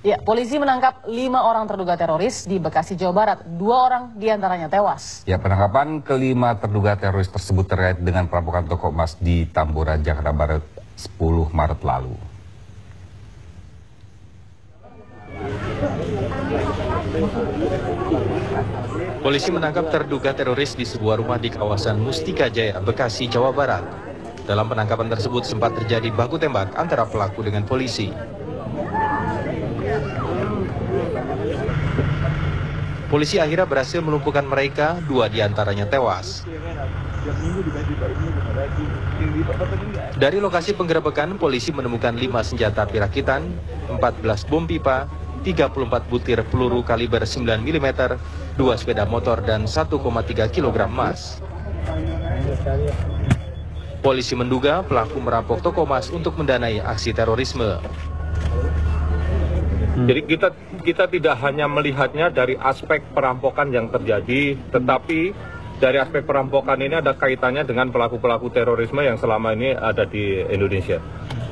Ya, polisi menangkap 5 orang terduga teroris di Bekasi, Jawa Barat. 2 orang diantaranya tewas. Ya, penangkapan kelima terduga teroris tersebut terkait dengan perampokan toko emas di Tambora, Jakarta Barat 10 Maret lalu. Polisi menangkap terduga teroris di sebuah rumah di kawasan Mustika Jaya, Bekasi, Jawa Barat. Dalam penangkapan tersebut sempat terjadi baku tembak antara pelaku dengan polisi. Polisi akhirnya berhasil melumpuhkan mereka, 2 diantaranya tewas. Dari lokasi penggerebekan, polisi menemukan 5 senjata api rakitan, 14 bom pipa, 34 butir peluru kaliber 9 mm, 2 sepeda motor, dan 1,3 kg emas. Polisi menduga pelaku merampok toko emas untuk mendanai aksi terorisme. Jadi kita tidak hanya melihatnya dari aspek perampokan yang terjadi, tetapi dari aspek perampokan ini ada kaitannya dengan pelaku-pelaku terorisme yang selama ini ada di Indonesia.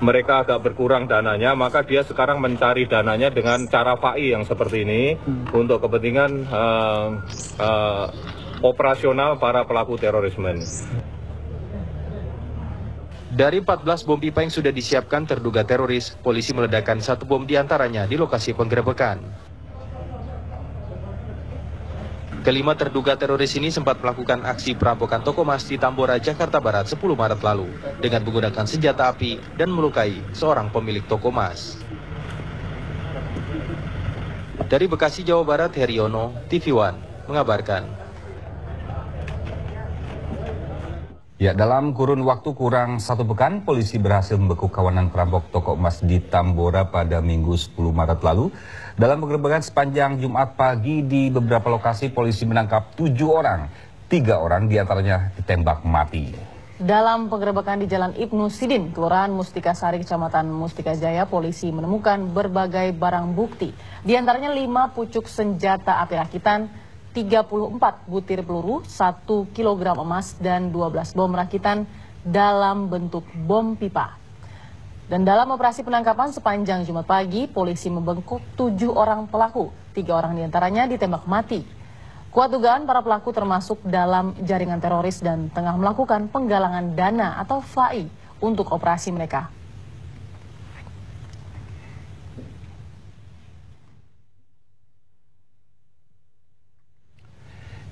Mereka agak berkurang dananya, maka dia sekarang mencari dananya dengan cara FAI yang seperti ini untuk kepentingan operasional para pelaku terorisme ini. Dari 14 bom pipa yang sudah disiapkan terduga teroris, polisi meledakkan 1 bom diantaranya di lokasi penggerebekan. Kelima terduga teroris ini sempat melakukan aksi perampokan toko emas di Tambora, Jakarta Barat 10 Maret lalu dengan menggunakan senjata api dan melukai seorang pemilik toko emas. Dari Bekasi, Jawa Barat, Heriono, TV One mengabarkan. Ya, dalam kurun waktu kurang 1 pekan, polisi berhasil membekuk kawanan perampok toko emas di Tambora pada Minggu 10 Maret lalu. Dalam penggerebekan sepanjang Jumat pagi di beberapa lokasi, polisi menangkap 7 orang. 3 orang diantaranya ditembak mati. Dalam penggerebekan di Jalan Ibnu Sidin, Kelurahan Mustika Sari, Kecamatan Mustika Jaya, polisi menemukan berbagai barang bukti. Di antaranya 5 pucuk senjata api rakitan, 34 butir peluru, 1 kg emas, dan 12 bom rakitan dalam bentuk bom pipa. Dan dalam operasi penangkapan sepanjang Jumat pagi, polisi membekuk 7 orang pelaku, 3 orang diantaranya ditembak mati. Kuat dugaan para pelaku termasuk dalam jaringan teroris dan tengah melakukan penggalangan dana atau FAI untuk operasi mereka.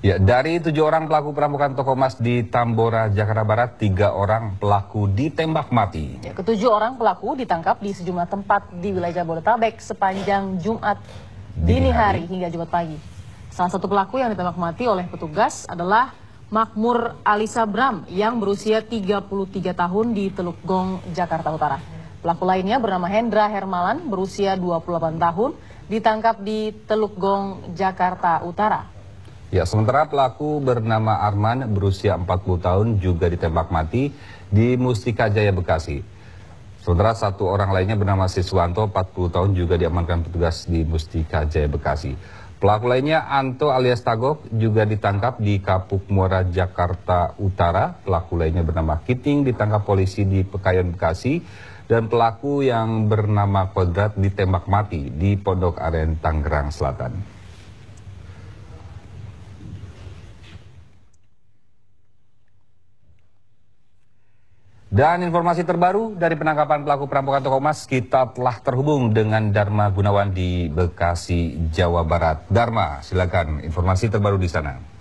Ya, dari 7 orang pelaku perampokan toko emas di Tambora, Jakarta Barat, 3 orang pelaku ditembak mati. Ya, ke-7 orang pelaku ditangkap di sejumlah tempat di wilayah Jabodetabek sepanjang Jumat dini hari hingga Jumat pagi. Salah satu pelaku yang ditembak mati oleh petugas adalah Makmur Alisa Bram yang berusia 33 tahun di Teluk Gong, Jakarta Utara. Pelaku lainnya bernama Hendra Hermalan berusia 28 tahun, ditangkap di Teluk Gong, Jakarta Utara. Ya, sementara pelaku bernama Arman berusia 40 tahun juga ditembak mati di Mustika Jaya, Bekasi. Sementara 1 orang lainnya bernama Siswanto, 40 tahun, juga diamankan petugas di Mustika Jaya, Bekasi. Pelaku lainnya Anto alias Tagok juga ditangkap di Kapuk Muara, Jakarta Utara. Pelaku lainnya bernama Kiting ditangkap polisi di Pekayon, Bekasi. Dan pelaku yang bernama Kodrat ditembak mati di Pondok Aren, Tangerang Selatan. Dan informasi terbaru dari penangkapan pelaku perampokan toko emas, kita telah terhubung dengan Dharma Gunawan di Bekasi, Jawa Barat. Dharma, silakan informasi terbaru di sana.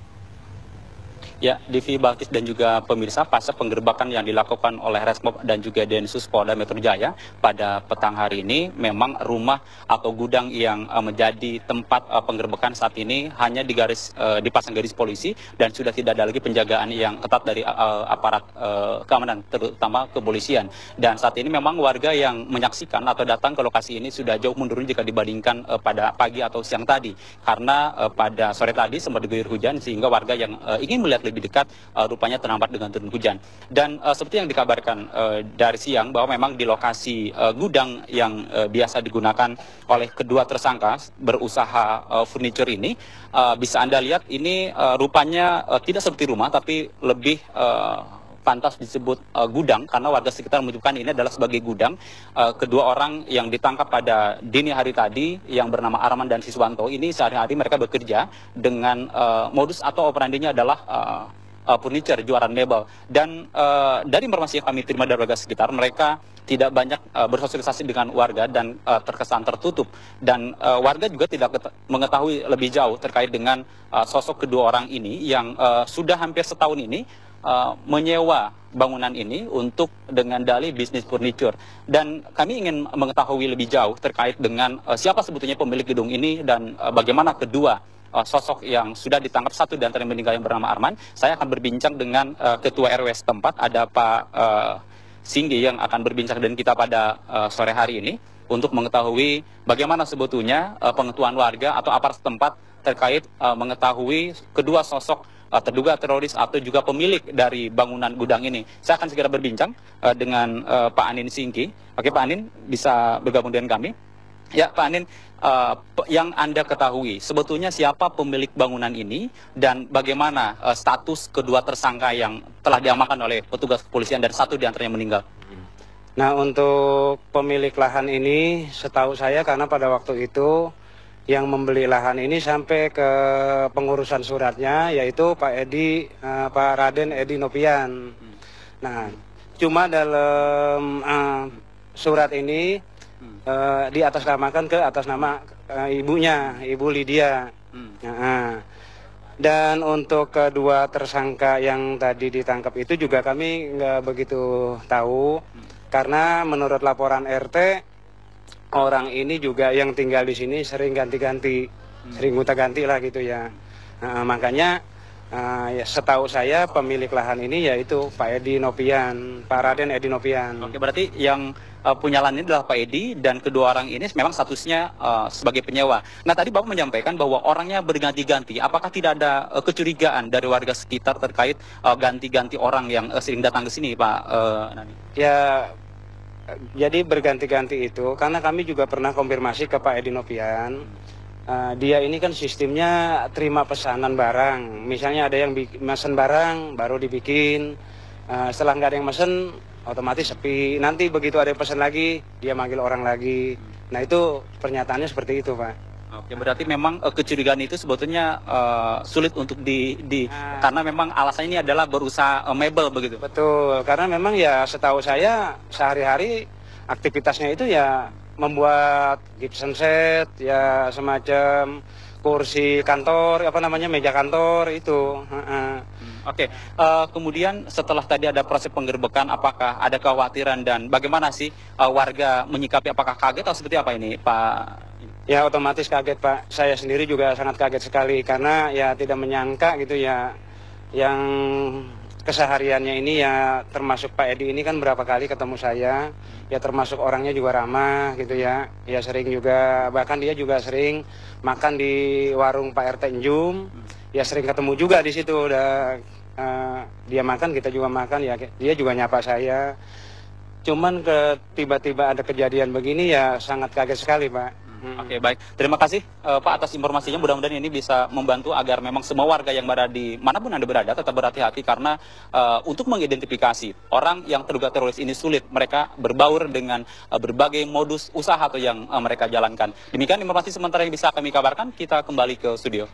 Ya, Divi, Balkis, dan juga pemirsa, pasca penggerbekan yang dilakukan oleh Resmob dan juga Densus Polda Metro Jaya pada petang hari ini, memang rumah atau gudang yang menjadi tempat penggerbekan saat ini hanya dipasang garis polisi dan sudah tidak ada lagi penjagaan yang ketat dari aparat keamanan, terutama kepolisian. Dan saat ini memang warga yang menyaksikan atau datang ke lokasi ini sudah jauh menurun jika dibandingkan pada pagi atau siang tadi, karena pada sore tadi sempat diguyur hujan sehingga warga yang ingin melihat lebih dekat rupanya terhambat dengan turun hujan. Dan seperti yang dikabarkan dari siang bahwa memang di lokasi gudang yang biasa digunakan oleh kedua tersangka berusaha furniture ini, bisa Anda lihat ini rupanya tidak seperti rumah tapi lebih pantas disebut gudang karena warga sekitar menyebutkan ini adalah sebagai gudang. Kedua orang yang ditangkap pada dini hari tadi yang bernama Arman dan Siswanto ini sehari-hari mereka bekerja dengan modus atau operandinya adalah furniture, jualan mebel. Dan dari informasi yang kami terima dari warga sekitar, mereka tidak banyak bersosialisasi dengan warga dan terkesan tertutup. Dan warga juga tidak mengetahui lebih jauh terkait dengan sosok kedua orang ini yang sudah hampir setahun ini menyewa bangunan ini untuk dengan dalih bisnis furniture. Dan kami ingin mengetahui lebih jauh terkait dengan siapa sebetulnya pemilik gedung ini dan bagaimana kedua sosok yang sudah ditangkap, satu di antara yang meninggal yang bernama Arman. Saya akan berbincang dengan Ketua RW setempat, ada Pak Singgi yang akan berbincang dengan kita pada sore hari ini untuk mengetahui bagaimana sebetulnya pengetahuan warga atau aparat setempat terkait mengetahui kedua sosok terduga teroris atau juga pemilik dari bangunan gudang ini. Saya akan segera berbincang dengan Pak Anin Singgi. Oke, Pak Anin bisa bergabung dengan kami. Ya, Pak Anin, yang Anda ketahui sebetulnya siapa pemilik bangunan ini dan bagaimana status kedua tersangka yang telah diamankan oleh petugas kepolisian dan satu di antaranya meninggal? Nah, untuk pemilik lahan ini setahu saya karena pada waktu itu yang membeli lahan ini sampai ke pengurusan suratnya yaitu Pak Raden Edi Nopian. Nah, cuma dalam surat ini diatasnamakan ke atas nama ibunya, Ibu Lydia. Dan untuk kedua tersangka yang tadi ditangkap itu juga kami nggak begitu tahu karena menurut laporan RT orang ini juga yang tinggal di sini sering ganti-ganti, sering gonta-ganti lah gitu ya. Makanya ya, setahu saya pemilik lahan ini yaitu Pak Edi Nopian, Pak Raden Edi Nopian. Oke, berarti yang punya lahan ini adalah Pak Edi dan kedua orang ini memang statusnya sebagai penyewa. Nah, tadi Bapak menyampaikan bahwa orangnya berganti-ganti. Apakah tidak ada kecurigaan dari warga sekitar terkait ganti-ganti orang yang sering datang ke sini, Pak Nani? Ya, jadi berganti-ganti itu karena kami juga pernah konfirmasi ke Pak Edi Nopian. Dia ini kan sistemnya terima pesanan barang. Misalnya ada yang mesen barang baru dibikin. Setelah nggak ada yang mesen otomatis sepi. Nanti begitu ada yang pesan lagi dia manggil orang lagi. Nah, itu pernyataannya seperti itu, Pak. Oke, berarti memang kecurigaan itu sebetulnya sulit untuk karena memang alasannya ini adalah berusaha mebel begitu. Betul, karena memang ya setahu saya sehari-hari aktivitasnya itu ya membuat gypsum set, ya semacam kursi kantor, meja kantor itu. Oke, kemudian setelah tadi ada proses penggerbekan, apakah ada kekhawatiran dan bagaimana sih warga menyikapi, apakah kaget atau seperti apa ini, Pak? Ya, otomatis kaget, Pak. Saya sendiri juga sangat kaget sekali karena ya tidak menyangka gitu ya, yang kesehariannya ini ya termasuk Pak Edi ini kan berapa kali ketemu saya, ya termasuk orangnya juga ramah gitu ya, ya sering juga, bahkan dia juga sering makan di warung Pak RT Enjum, ya sering ketemu juga di situ, udah dia makan kita juga makan, ya dia juga nyapa saya, cuman tiba-tiba ada kejadian begini ya sangat kaget sekali, Pak. Oke, baik. Terima kasih Pak atas informasinya. Mudah-mudahan ini bisa membantu agar memang semua warga yang berada di manapun Anda berada tetap berhati-hati karena untuk mengidentifikasi orang yang terduga teroris ini sulit. Mereka berbaur dengan berbagai modus usaha atau yang mereka jalankan. Demikian informasi sementara yang bisa kami kabarkan. Kita kembali ke studio.